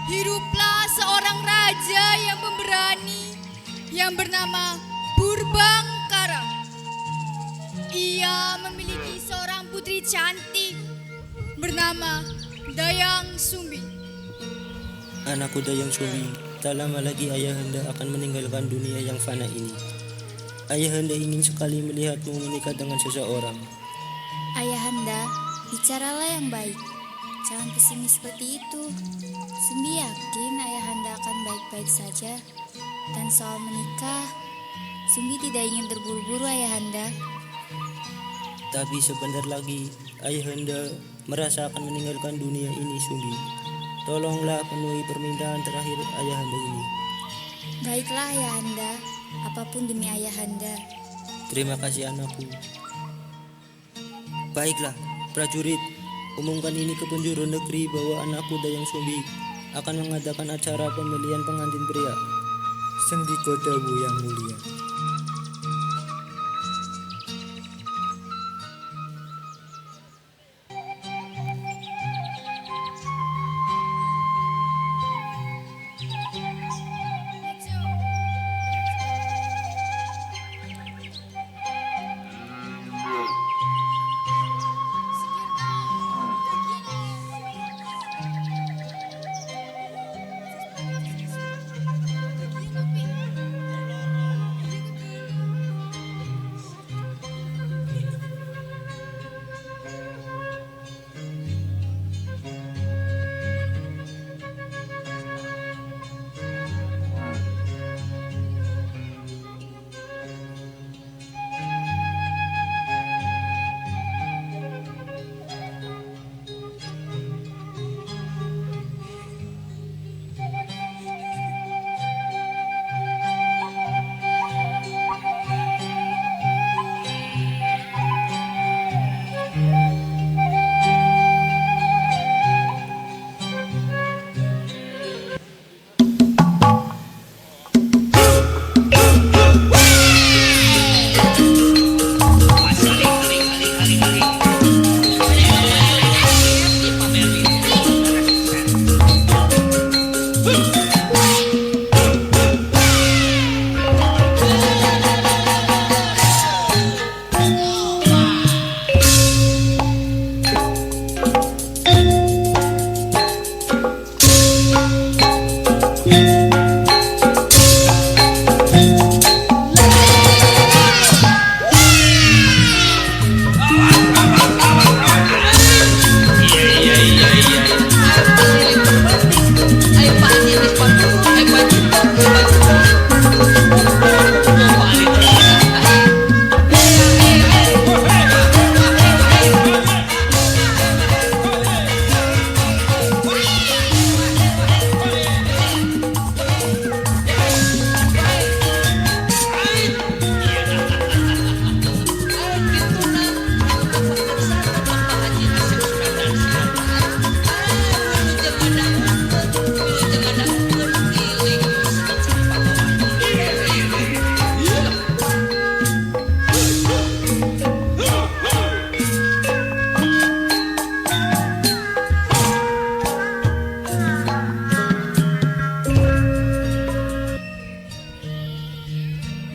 hiduplah seorang raja yang pemberani yang bernama Purbangkara. Ia memiliki seorang putri cantik bernama Dayang Sumbi. Anakku Dayang Sumbi, tak lama lagi ayahanda akan meninggalkan dunia yang fana ini. Ayahanda ingin sekali melihatmu menikah dengan seseorang. Ayahanda, bicaralah yang baik. Jangan pesimis seperti itu. Sumbi yakin ayahanda akan baik-baik saja. Dan soal menikah, Sumbi tidak ingin terburu-buru ayahanda. Tapi sebentar lagi ayahanda merasa akan meninggalkan dunia ini, Sumbi. Tolonglah penuhi permintaan terakhir ayahanda ini. Baiklah ayahanda, apapun demi ayahanda. Terima kasih anakku. Baiklah, prajurit, umumkan ini ke penjuru negeri bahwa anakku Dayang Sumbi akan mengadakan acara pemilihan pengantin pria. Sendikodawu yang mulia.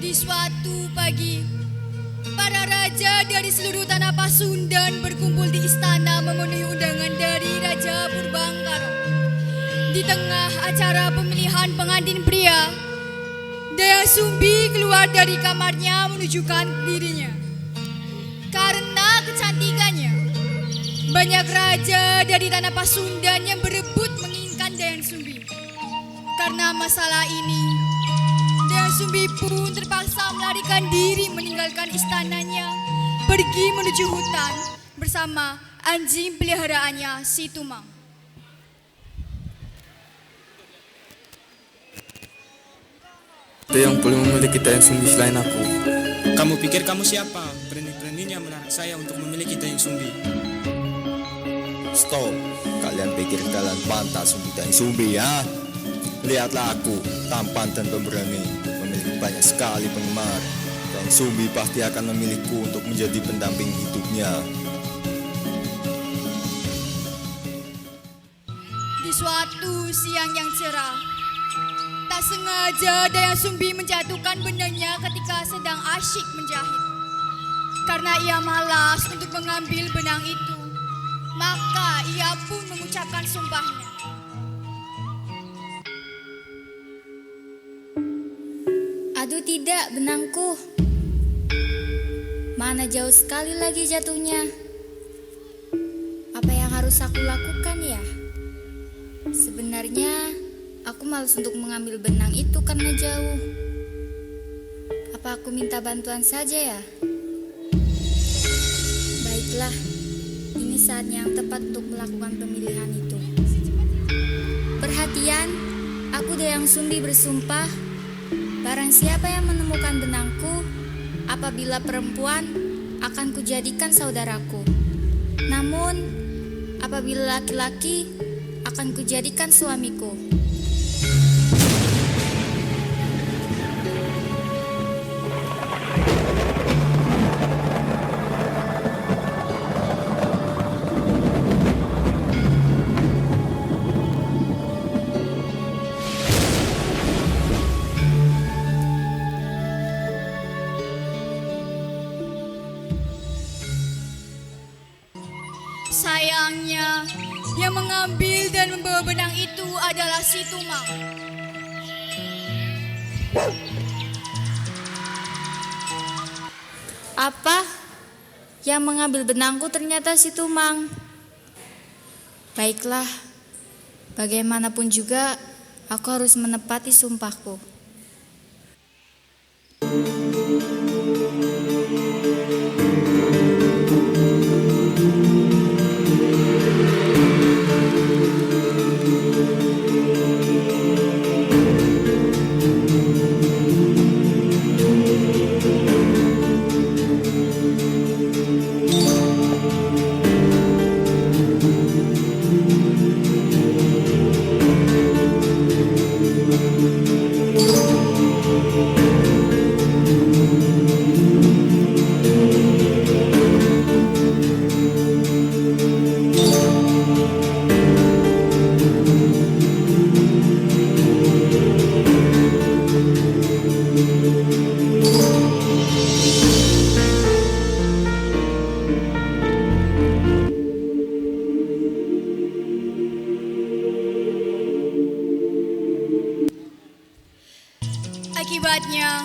Di suatu pagi, para raja dari seluruh tanah Pasundan berkumpul di istana memenuhi undangan dari Raja Purbangkara. Di tengah acara pemilihan pengantin pria, Dayang Sumbi keluar dari kamarnya menunjukkan dirinya. Karena kecantikannya, banyak raja dari tanah Pasundan yang berebut menginginkan Dayang Sumbi. Karena masalah ini, Dayang Sumbi pun terpaksa melarikan diri meninggalkan istananya, pergi menuju hutan bersama anjing peliharaannya si Tumang. Ada yang boleh memiliki Dayang Sumbi selain aku. Kamu pikir kamu siapa? Berani-beraninya menarik saya untuk memiliki Dayang Sumbi. Stop, kalian pikir kalian pantas untuk Dayang Sumbi ya? Lihatlah aku, tampan dan pemberani, memiliki banyak sekali penggemar. Dayang Sumbi pasti akan memilihku untuk menjadi pendamping hidupnya. Di suatu siang yang cerah, tak sengaja Dayang Sumbi menjatuhkan benangnya ketika sedang asyik menjahit. Karena ia malas untuk mengambil benang itu, maka ia pun mengucapkan sumpahnya. Aduh tidak, benangku. Mana jauh sekali lagi jatuhnya. Apa yang harus aku lakukan ya? Sebenarnya aku malas untuk mengambil benang itu karena jauh. Apa aku minta bantuan saja ya? Baiklah, ini saatnya yang tepat untuk melakukan pemilihan itu. Perhatian, aku Dayang Sumbi bersumpah, barang siapa yang menemukan benangku, apabila perempuan, akan kujadikan saudaraku. Namun, apabila laki-laki, akan kujadikan suamiku. Sayangnya, yang mengambil dan membawa benang itu adalah si Tumang. Apa? Yang mengambil benangku ternyata si Tumang. Baiklah, bagaimanapun juga aku harus menepati sumpahku. Akibatnya,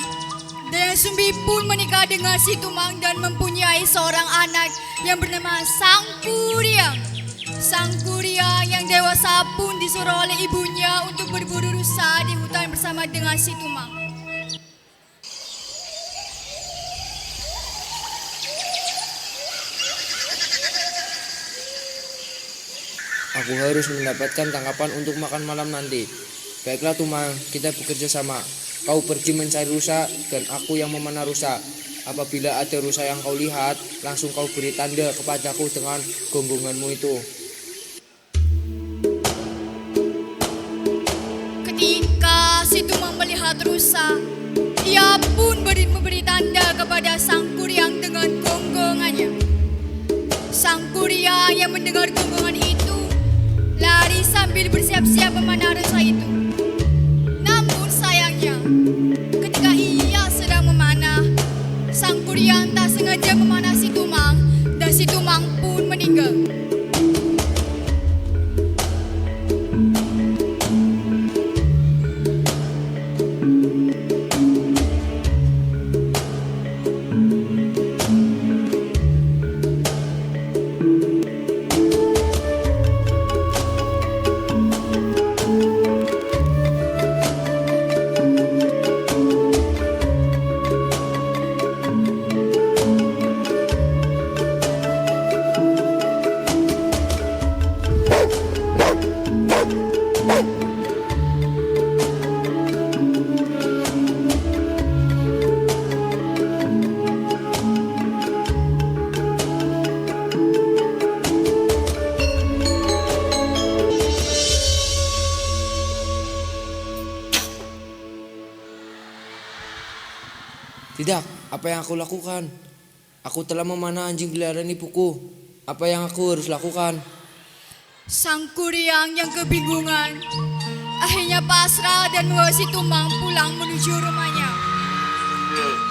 Dayang Sumbi pun menikah dengan si Tumang dan mempunyai seorang anak yang bernama Sang Kuryang. Sang Kuryang yang dewasa pun disuruh oleh ibunya untuk berburu rusa di hutan bersama dengan si Tumang. Aku harus mendapatkan tangkapan untuk makan malam nanti. Baiklah Tumang, kita bekerja sama. Kau pergi mencari rusa dan aku yang memanah rusa. Apabila ada rusa yang kau lihat, langsung kau beri tanda kepadaku dengan gonggonganmu itu. Ketika si Tumang melihat rusa, ia pun memberi tanda kepada Sang Kuryang dengan gonggongannya. Sang Kuryang yang mendengar gonggongan itu lari sambil bersiap-siap memanah rusa itu. Namun sayangnya, ketika ia sedang memanah, Sang Kuryang tak sengaja memanah si Tumang dan si Tumang pun meninggal. Tidak, apa yang aku lakukan? Aku telah memanah anjing peliharaan ibuku. Apa yang aku harus lakukan? Sang kuryang yang kebingungan akhirnya pasrah dan membawa si Tumang pulang menuju rumahnya.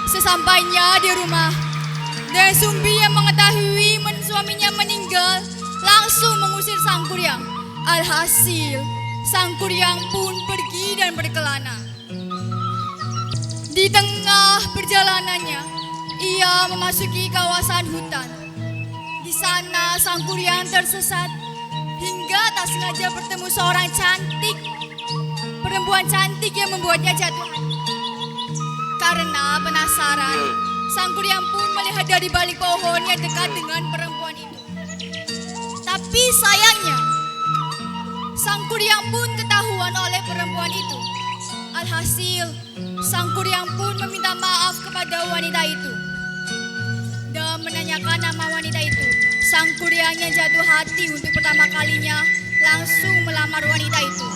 Sesampainya di rumah, Dayang Sumbi yang mengetahui suaminya meninggal langsung mengusir sang kuryang. Alhasil, sang kuryang pun pergi dan berkelana. Di tengah perjalanannya, ia memasuki kawasan hutan. Di sana sang kuryang tersesat hingga tak sengaja bertemu seorang perempuan cantik yang membuatnya jatuh hati. Karena penasaran, sang kuryang pun melihat dari balik pohon yang dekat dengan perempuan itu. Tapi sayangnya, sang kuryang pun ketahuan oleh perempuan itu. Alhasil, sang kuryang pun meminta maaf kepada wanita itu dan menanyakan nama wanita itu. Sang kuryang yang jatuh hati untuk pertama kalinya langsung melamar wanita itu.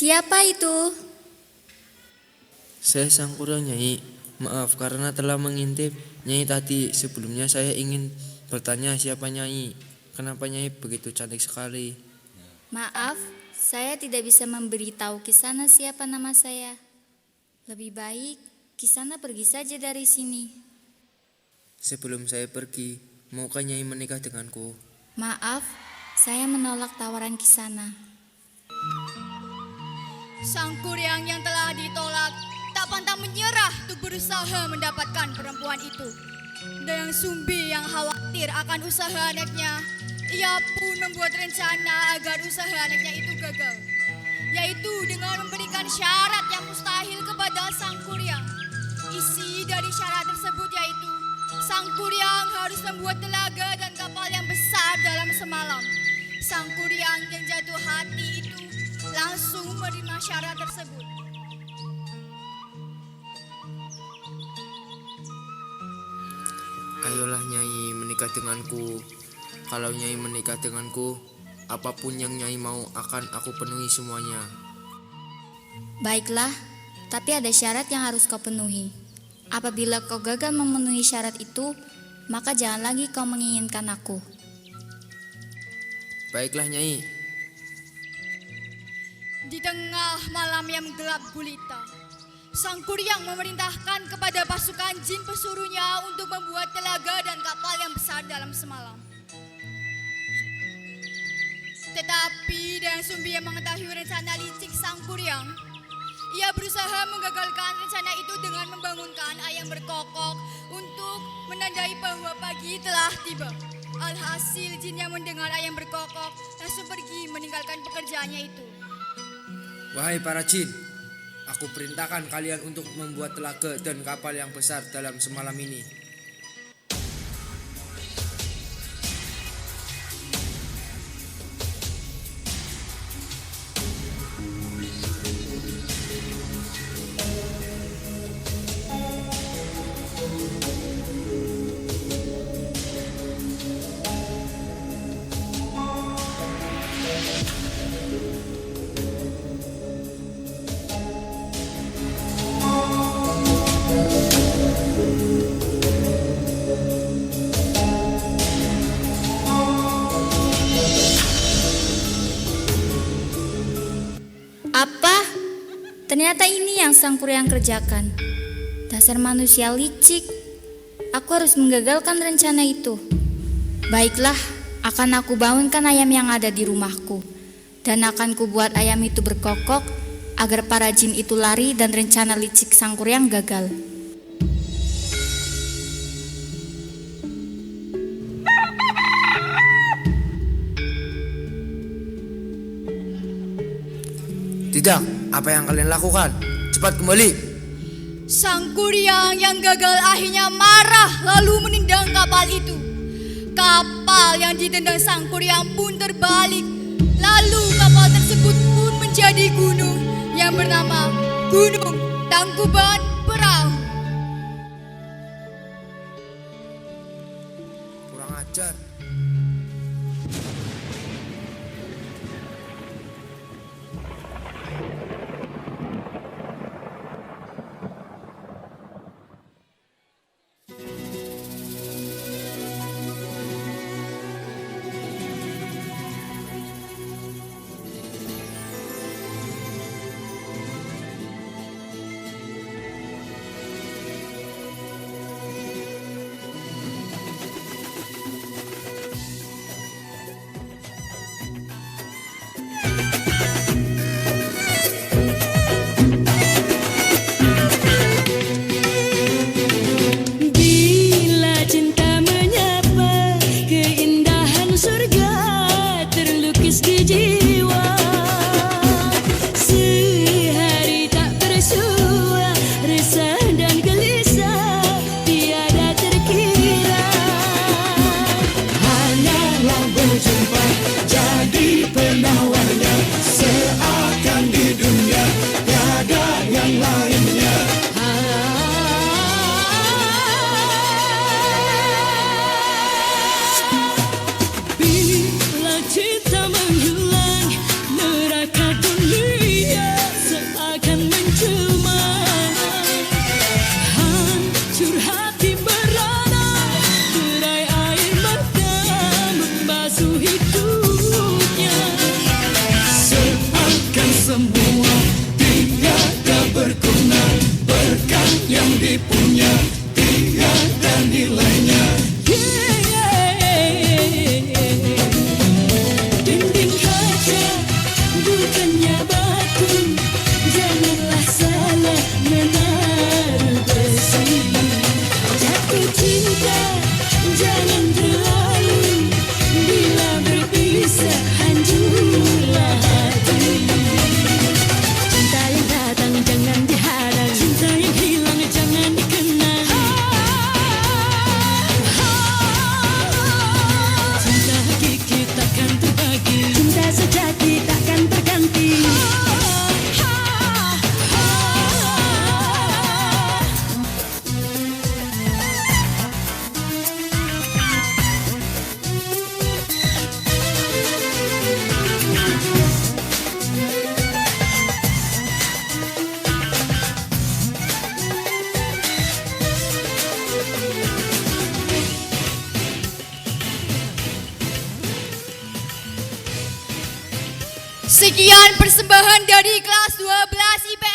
Siapa itu? Saya sang kuryang, Nyai. Maaf karena telah mengintip Nyai tadi. Sebelumnya saya ingin bertanya siapa Nyai. Kenapa Nyai begitu cantik sekali? Maaf, saya tidak bisa memberitahu Kisana siapa nama saya. Lebih baik Kisana pergi saja dari sini. Sebelum saya pergi, maukah Nyai menikah denganku? Maaf, saya menolak tawaran Kisana. Sang kuryang yang telah ditolak tak pantang menyerah untuk berusaha mendapatkan perempuan itu. Dayang Sumbi yang khawatir akan usaha anaknya, ia pun membuat rencana agar usaha anaknya itu gagal, yaitu dengan memberikan syarat yang mustahil kepada sang kuryang. Isi dari syarat tersebut yaitu sang kuryang harus membuat telaga dan kapal yang besar dalam semalam. Sang kuryang yang jatuh hati itu langsung menerima syarat tersebut. Ayolah Nyai menikah denganku. Kalau Nyai menikah denganku, apapun yang Nyai mau akan aku penuhi semuanya. Baiklah, tapi ada syarat yang harus kau penuhi. Apabila kau gagal memenuhi syarat itu, maka jangan lagi kau menginginkan aku. Baiklah Nyai. Di tengah malam yang gelap gulita, sang kuryang memerintahkan kepada pasukan jin pesuruhnya untuk membuat telaga dan kapal yang besar dalam semalam. Tetapi Dayang Sumbi yang mengetahui rencana licik sang kuryang, ia berusaha menggagalkan rencana itu dengan membangunkan ayam berkokok untuk menandai bahwa pagi telah tiba. Alhasil jin yang mendengar ayam berkokok langsung pergi meninggalkan pekerjaannya itu. Wahai para jin, aku perintahkan kalian untuk membuat telaga dan kapal yang besar dalam semalam ini. Apa? Ternyata ini yang sang kuryang kerjakan. Dasar manusia licik. Aku harus menggagalkan rencana itu. Baiklah, akan aku bangunkan ayam yang ada di rumahku. Dan akan kubuat ayam itu berkokok agar para jin itu lari dan rencana licik sang kuryang gagal. Tidak, apa yang kalian lakukan? Cepat kembali. Sang kuryang yang gagal akhirnya marah lalu menendang kapal itu. Kapal yang ditendang sang Kuryang pun terbalik. Lalu kapal tersebut pun menjadi gunung yang bernama Gunung Tangkuban Perahu. Kurang ajar. Bila cinta menyapa, keindahan surga terlukis di jiwa. Sehari tak bersua, resah dan gelisah tiada terkira. Hanyalah berjumpa jadi penawarnya, seakan di dunia tiada yang lainnya. Bila cinta menghilang, neraka dunia seakan mencuma. Hancur hati merana, derai air mata membasuh hidupnya. Seakan semua tiada berguna, berkah yang dipunya tiada nilainya. Dinding kaca bukannya batu, janganlah salah menaruh besi. Jatuh cinta jangan terlalu, bila berpisah hancurlah hati. Cinta yang datang jangan dihadang, cinta yang hilang jangan dikenang. Cinta hakiki takkan terbagi, cinta sejati takkan terganti. Sekian persembahan dari kelas 12 IPS.